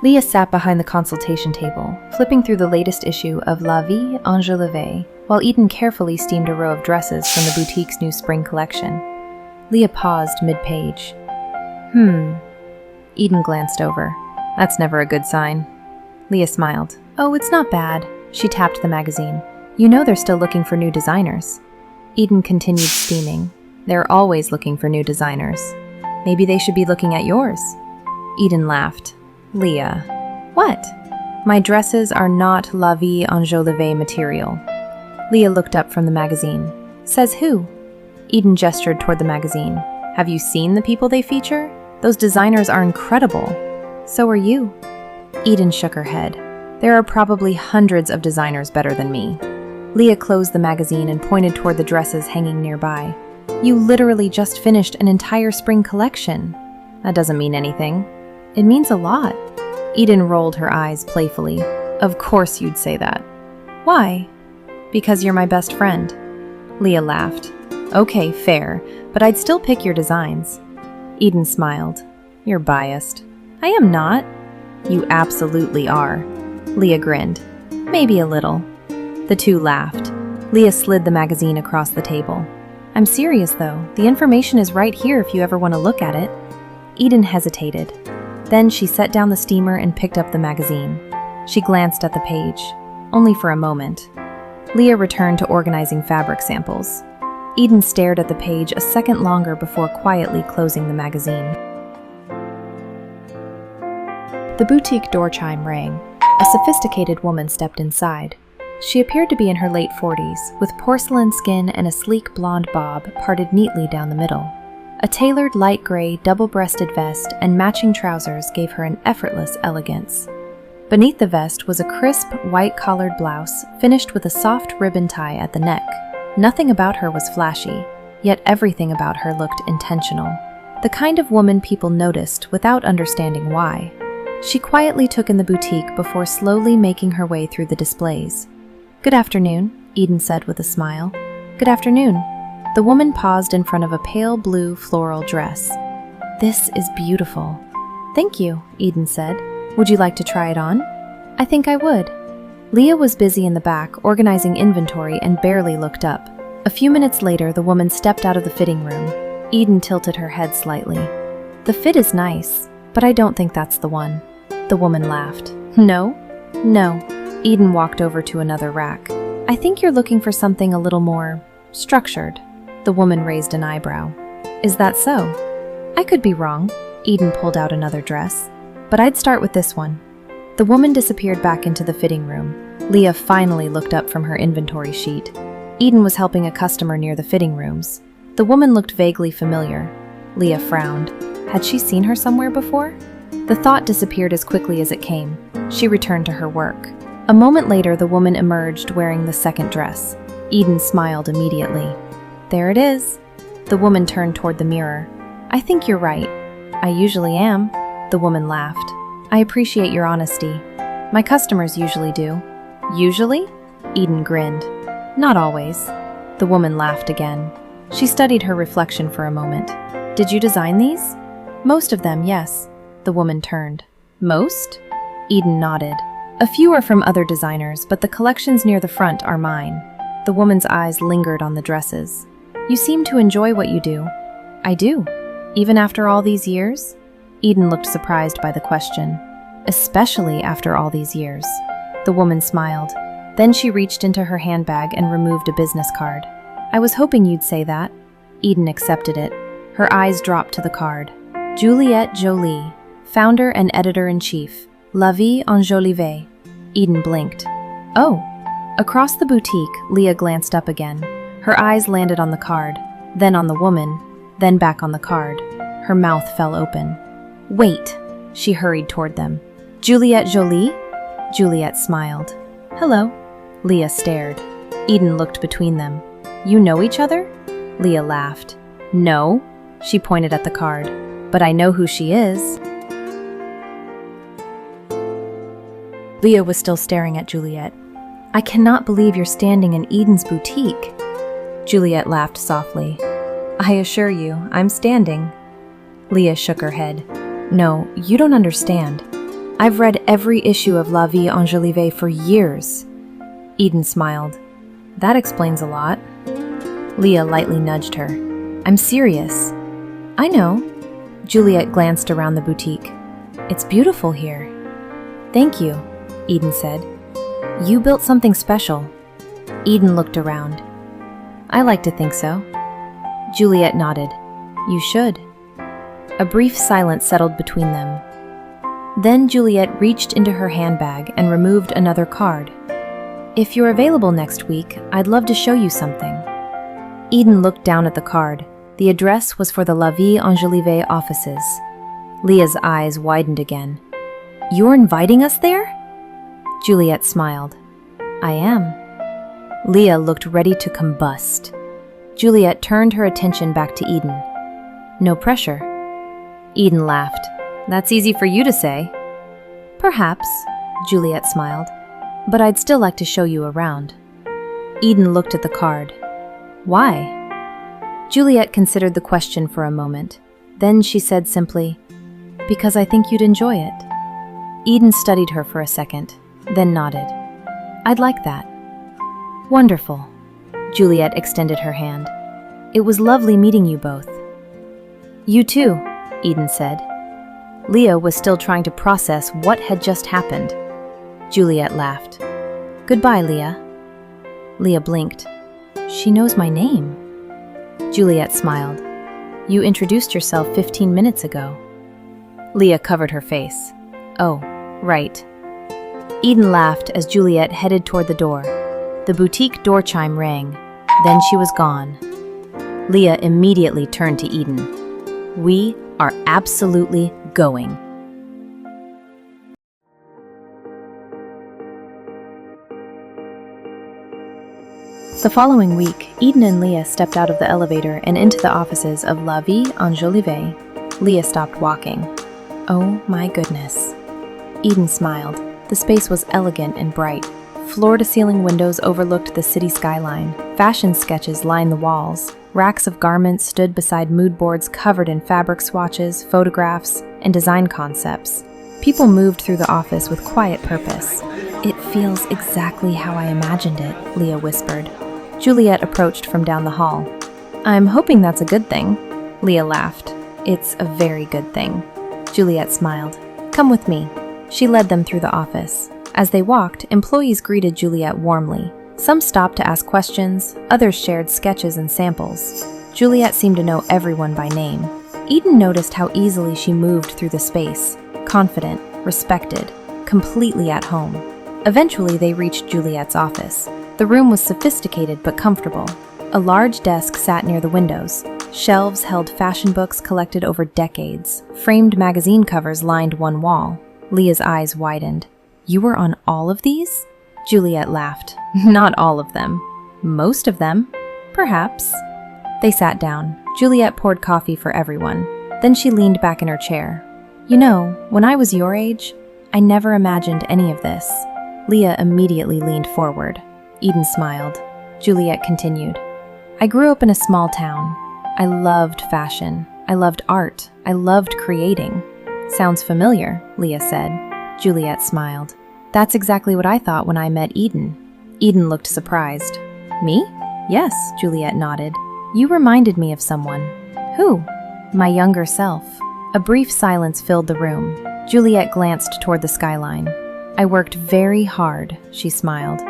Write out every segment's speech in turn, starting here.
Leah sat behind the consultation table, flipping through the latest issue of Vie Enjolivée, while Eden carefully steamed a row of dresses from the boutique's new spring collection. Leah paused mid-page. Eden glanced over. That's never a good sign. Leah smiled. Oh, it's not bad. She tapped the magazine. You know they're still looking for new designers. Eden continued steaming. They're always looking for new designers. Maybe they should be looking at yours. Eden laughed. Leah. What? My dresses are not La Vie Enjolivée material. Leah looked up from the magazine. Says who? Eden gestured toward the magazine. Have you seen the people they feature? Those designers are incredible. So are you. Eden shook her head. There are probably hundreds of designers better than me. Leah closed the magazine and pointed toward the dresses hanging nearby. You literally just finished an entire spring collection. That doesn't mean anything. It means a lot. Eden rolled her eyes playfully. Of course you'd say that. Why? Because you're my best friend. Leah laughed. Okay, fair, but I'd still pick your designs. Eden smiled. You're biased. I am not. You absolutely are. Leah grinned. Maybe a little. The two laughed. Leah slid the magazine across the table. I'm serious though. The information is right here if you ever want to look at it. Eden hesitated. Then she set down the steamer and picked up the magazine. She glanced at the page. Only for a moment. Leah returned to organizing fabric samples. Eden stared at the page a second longer before quietly closing the magazine. The boutique door chime rang. A sophisticated woman stepped inside. She appeared to be in her late 40s, with porcelain skin and a sleek blonde bob parted neatly down the middle. A tailored light gray double-breasted vest and matching trousers gave her an effortless elegance. Beneath the vest was a crisp, white-collared blouse finished with a soft ribbon tie at the neck. Nothing about her was flashy, yet everything about her looked intentional. The kind of woman people noticed without understanding why. She quietly took in the boutique before slowly making her way through the displays. Good afternoon, Eden said with a smile. Good afternoon. The woman paused in front of a pale blue floral dress. This is beautiful. Thank you, Eden said. Would you like to try it on? I think I would. Leah was busy in the back, organizing inventory, and barely looked up. A few minutes later, the woman stepped out of the fitting room. Eden tilted her head slightly. The fit is nice, but I don't think that's the one. The woman laughed. No? No. Eden walked over to another rack. I think you're looking for something a little more structured. The woman raised an eyebrow. Is that so? I could be wrong. Eden pulled out another dress. But I'd start with this one. The woman disappeared back into the fitting room. Leah finally looked up from her inventory sheet. Eden was helping a customer near the fitting rooms. The woman looked vaguely familiar. Leah frowned. Had she seen her somewhere before? The thought disappeared as quickly as it came. She returned to her work. A moment later, the woman emerged wearing the second dress. Eden smiled immediately. There it is. The woman turned toward the mirror. I think you're right. I usually am. The woman laughed. I appreciate your honesty. My customers usually do. Usually? Eden grinned. Not always. The woman laughed again. She studied her reflection for a moment. Did you design these? Most of them, yes. The woman turned. Most? Eden nodded. A few are from other designers, but the collections near the front are mine. The woman's eyes lingered on the dresses. You seem to enjoy what you do. I do. Even after all these years? Eden looked surprised by the question. Especially after all these years. The woman smiled. Then she reached into her handbag and removed a business card. I was hoping you'd say that. Eden accepted it. Her eyes dropped to the card. Juliette Joly, founder and editor-in-chief. La Vie Enjolivée. Eden blinked. Oh. Across the boutique, Leah glanced up again. Her eyes landed on the card, then on the woman, then back on the card. Her mouth fell open. Wait! She hurried toward them. Juliette Joly? Juliette smiled. Hello. Leah stared. Eden looked between them. You know each other? Leah laughed. No. She pointed at the card. But I know who she is. Leah was still staring at Juliette. I cannot believe you're standing in Eden's boutique. Juliette laughed softly. I assure you, I'm standing. Leah shook her head. No, you don't understand. I've read every issue of La Vie Enjolivée for years. Eden smiled. That explains a lot. Leah lightly nudged her. I'm serious. I know. Juliette glanced around the boutique. It's beautiful here. Thank you, Eden said. You built something special. Eden looked around. I like to think so. Juliette nodded. You should. A brief silence settled between them. Then Juliette reached into her handbag and removed another card. If you're available next week, I'd love to show you something. Eden looked down at the card. The address was for the La Vie Enjolivée offices. Leah's eyes widened again. You're inviting us there? Juliette smiled. I am. Leah looked ready to combust. Juliette turned her attention back to Eden. No pressure. Eden laughed. That's easy for you to say. Perhaps, Juliette smiled. But I'd still like to show you around. Eden looked at the card. Why? Juliette considered the question for a moment. Then she said simply, because I think you'd enjoy it. Eden studied her for a second, then nodded. I'd like that. Wonderful. Juliette extended her hand. It was lovely meeting you both. You too, Eden said. Leah was still trying to process what had just happened. Juliette laughed. Goodbye, Leah. Leah blinked. She knows my name. Juliette smiled. You introduced yourself 15 minutes ago. Leah covered her face. Oh, right. Eden laughed as Juliette headed toward the door. The boutique door chime rang. Then she was gone. Leah immediately turned to Eden. We are absolutely going. The following week, Eden and Leah stepped out of the elevator and into the offices of La Vie Enjolivée. Leah stopped walking. Oh my goodness. Eden smiled. The space was elegant and bright. Floor-to-ceiling windows overlooked the city skyline. Fashion sketches lined the walls. Racks of garments stood beside mood boards covered in fabric swatches, photographs, and design concepts. People moved through the office with quiet purpose. It feels exactly how I imagined it, Leah whispered. Juliette approached from down the hall. I'm hoping that's a good thing. Leah laughed. It's a very good thing. Juliette smiled. Come with me. She led them through the office. As they walked, employees greeted Juliette warmly. Some stopped to ask questions, others shared sketches and samples. Juliette seemed to know everyone by name. Eden noticed how easily she moved through the space, confident, respected, completely at home. Eventually, they reached Juliette's office. The room was sophisticated but comfortable. A large desk sat near the windows. Shelves held fashion books collected over decades. Framed magazine covers lined one wall. Leah's eyes widened. You were on all of these? Juliette laughed. Not all of them. Most of them. Perhaps. They sat down. Juliette poured coffee for everyone. Then she leaned back in her chair. You know, when I was your age, I never imagined any of this. Leah immediately leaned forward. Eden smiled. Juliette continued. I grew up in a small town. I loved fashion. I loved art. I loved creating. Sounds familiar, Leah said. Juliette smiled. That's exactly what I thought when I met Eden. Eden looked surprised. Me? Yes, Juliette nodded. You reminded me of someone. Who? My younger self. A brief silence filled the room. Juliette glanced toward the skyline. I worked very hard, she smiled.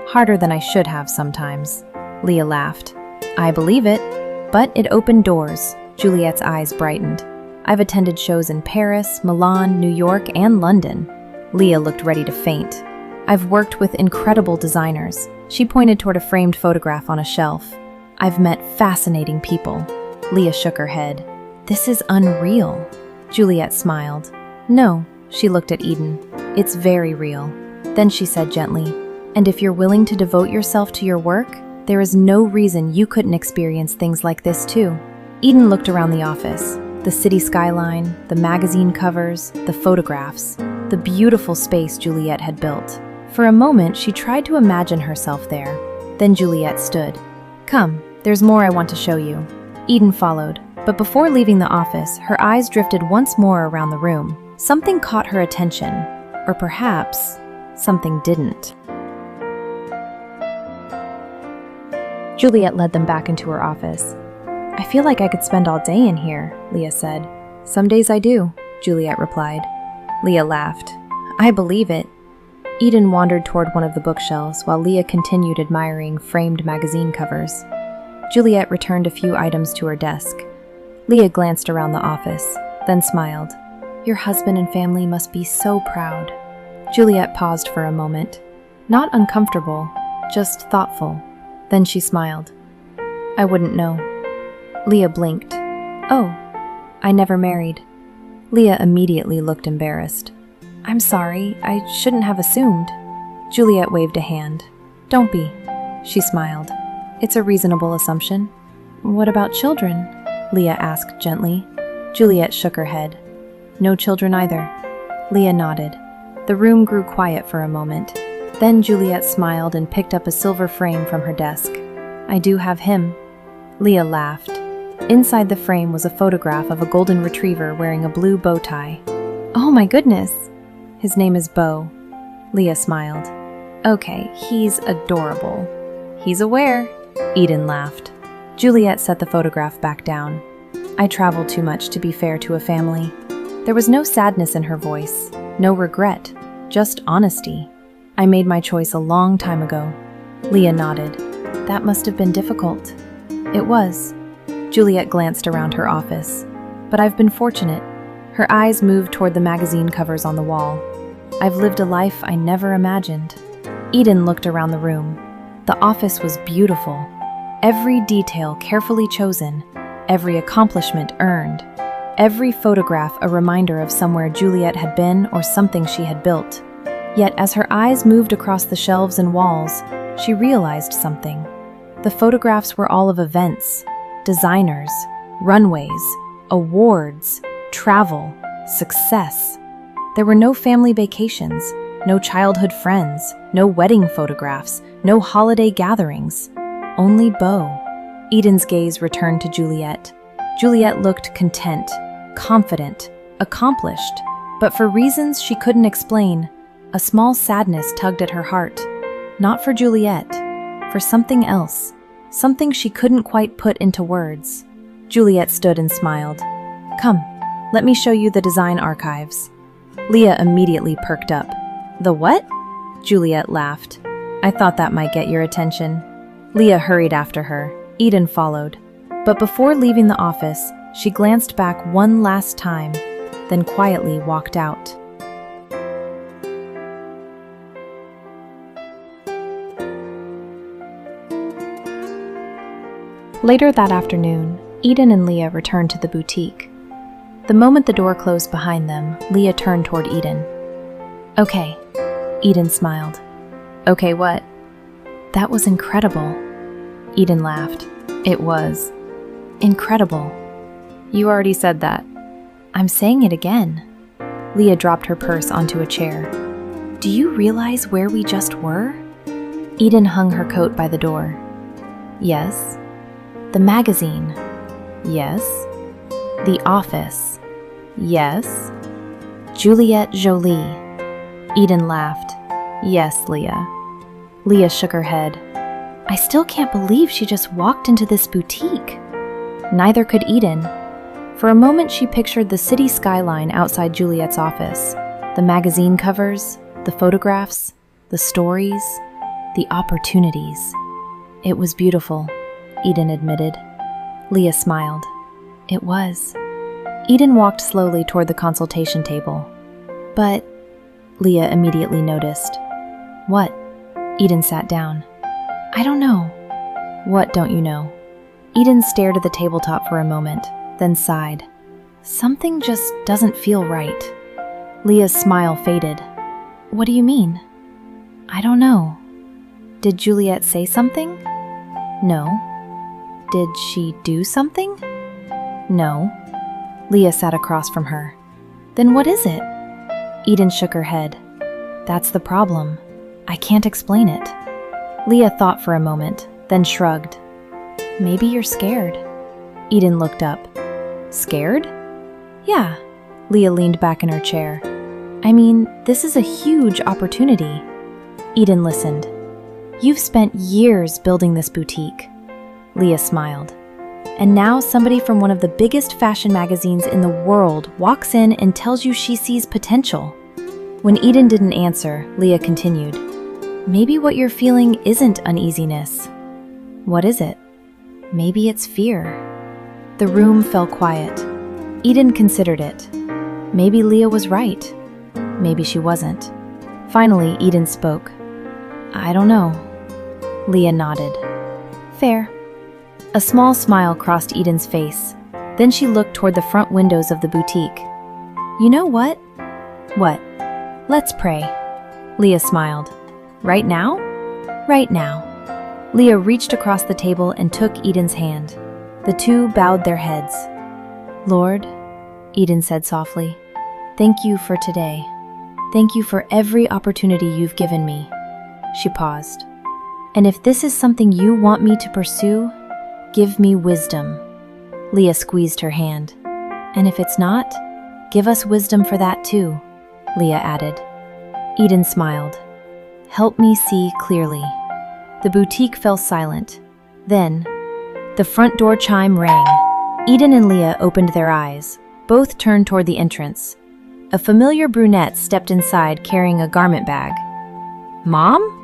Harder than I should have sometimes. Leah laughed. I believe it. But it opened doors. Juliette's eyes brightened. I've attended shows in Paris, Milan, New York, and London. Leah looked ready to faint. I've worked with incredible designers. She pointed toward a framed photograph on a shelf. I've met fascinating people. Leah shook her head. This is unreal. Juliette smiled. No, she looked at Eden. It's very real. Then she said gently, and if you're willing to devote yourself to your work, there is no reason you couldn't experience things like this too. Eden looked around the office. The city skyline, the magazine covers, the photographs, the beautiful space Juliette had built. For a moment, she tried to imagine herself there. Then Juliette stood. Come, there's more I want to show you. Eden followed, but before leaving the office, her eyes drifted once more around the room. Something caught her attention. Or perhaps something didn't. Juliette led them back into her office. "I feel like I could spend all day in here," Leah said. "Some days I do," Juliette replied. Leah laughed. "I believe it." Eden wandered toward one of the bookshelves while Leah continued admiring framed magazine covers. Juliette returned a few items to her desk. Leah glanced around the office, then smiled. "Your husband and family must be so proud." Juliette paused for a moment. Not uncomfortable, just thoughtful. Then she smiled. "I wouldn't know." Leah blinked. "Oh, I never married." Leah immediately looked embarrassed. "I'm sorry, I shouldn't have assumed." Juliette waved a hand. "Don't be." She smiled. "It's a reasonable assumption." "What about children?" Leah asked gently. Juliette shook her head. "No children either." Leah nodded. The room grew quiet for a moment. Then Juliette smiled and picked up a silver frame from her desk. "I do have him." Leah laughed. Inside the frame was a photograph of a golden retriever wearing a blue bow tie. "Oh my goodness!" "His name is Bo." Leah smiled. "Okay, he's adorable." "He's aware." Eden laughed. Juliette set the photograph back down. "I travel too much to be fair to a family." There was no sadness in her voice, no regret, just honesty. "I made my choice a long time ago." Leah nodded. "That must have been difficult." "It was." Juliette glanced around her office. "But I've been fortunate." Her eyes moved toward the magazine covers on the wall. "I've lived a life I never imagined." Eden looked around the room. The office was beautiful. Every detail carefully chosen, every accomplishment earned, every photograph a reminder of somewhere Juliette had been or something she had built. Yet as her eyes moved across the shelves and walls, she realized something. The photographs were all of events, designers, runways, awards, travel, success. There were no family vacations, no childhood friends, no wedding photographs, no holiday gatherings. Only Bo. Eden's gaze returned to Juliette. Juliette looked content, confident, accomplished, but for reasons she couldn't explain, a small sadness tugged at her heart. Not for Juliette, for something else, something she couldn't quite put into words. Juliette stood and smiled. "Come, let me show you the design archives." Leah immediately perked up. "The what?" Juliette laughed. "I thought that might get your attention." Leah hurried after her. Eden followed. But before leaving the office, she glanced back one last time, then quietly walked out. Later that afternoon, Eden and Leah returned to the boutique. The moment the door closed behind them, Leah turned toward Eden. "Okay." Eden smiled. "Okay, what?" "That was incredible." Eden laughed. "It was. Incredible." "You already said that." "I'm saying it again." Leah dropped her purse onto a chair. "Do you realize where we just were?" Eden hung her coat by the door. "Yes." "The magazine." "Yes." "The office." "Yes." "Juliette Joly." Eden laughed. "Yes, Leah." Leah shook her head. "I still can't believe she just walked into this boutique." Neither could Eden. For a moment she pictured the city skyline outside Juliette's office, the magazine covers, the photographs, the stories, the opportunities. "It was beautiful," Eden admitted. Leah smiled. "It was." Eden walked slowly toward the consultation table. "But," Leah immediately noticed. "What?" Eden sat down. "I don't know." "What don't you know?" Eden stared at the tabletop for a moment, then sighed. "Something just doesn't feel right." Leah's smile faded. "What do you mean?" "I don't know." "Did Juliette say something?" "No." "Did she do something?" "No." Leah sat across from her. "Then what is it?" Eden shook her head. "That's the problem. I can't explain it." Leah thought for a moment, then shrugged. "Maybe you're scared." Eden looked up. "Scared?" "Yeah." Leah leaned back in her chair. I mean, this is a huge opportunity. Eden listened. You've spent years building this boutique. Leah smiled. And now somebody from one of the biggest fashion magazines in the world walks in and tells you she sees potential. When Eden didn't answer, Leah continued. Maybe what you're feeling isn't uneasiness. What is it? Maybe it's fear. The room fell quiet. Eden considered it. Maybe Leah was right. Maybe she wasn't. Finally, Eden spoke. I don't know. Leah nodded. Fair. A small smile crossed Eden's face. Then she looked toward the front windows of the boutique. You know what? What? Let's pray. Leah smiled. Right now? Right now. Leah reached across the table and took Eden's hand. The two bowed their heads. Lord, Eden said softly, thank you for today. Thank you for every opportunity you've given me. She paused. And if this is something you want me to pursue, give me wisdom. Leah squeezed her hand. And if it's not, give us wisdom for that too, Leah added. Eden smiled. Help me see clearly. The boutique fell silent. Then, the front door chime rang. Eden and Leah opened their eyes. Both turned toward the entrance. A familiar brunette stepped inside carrying a garment bag. Mom?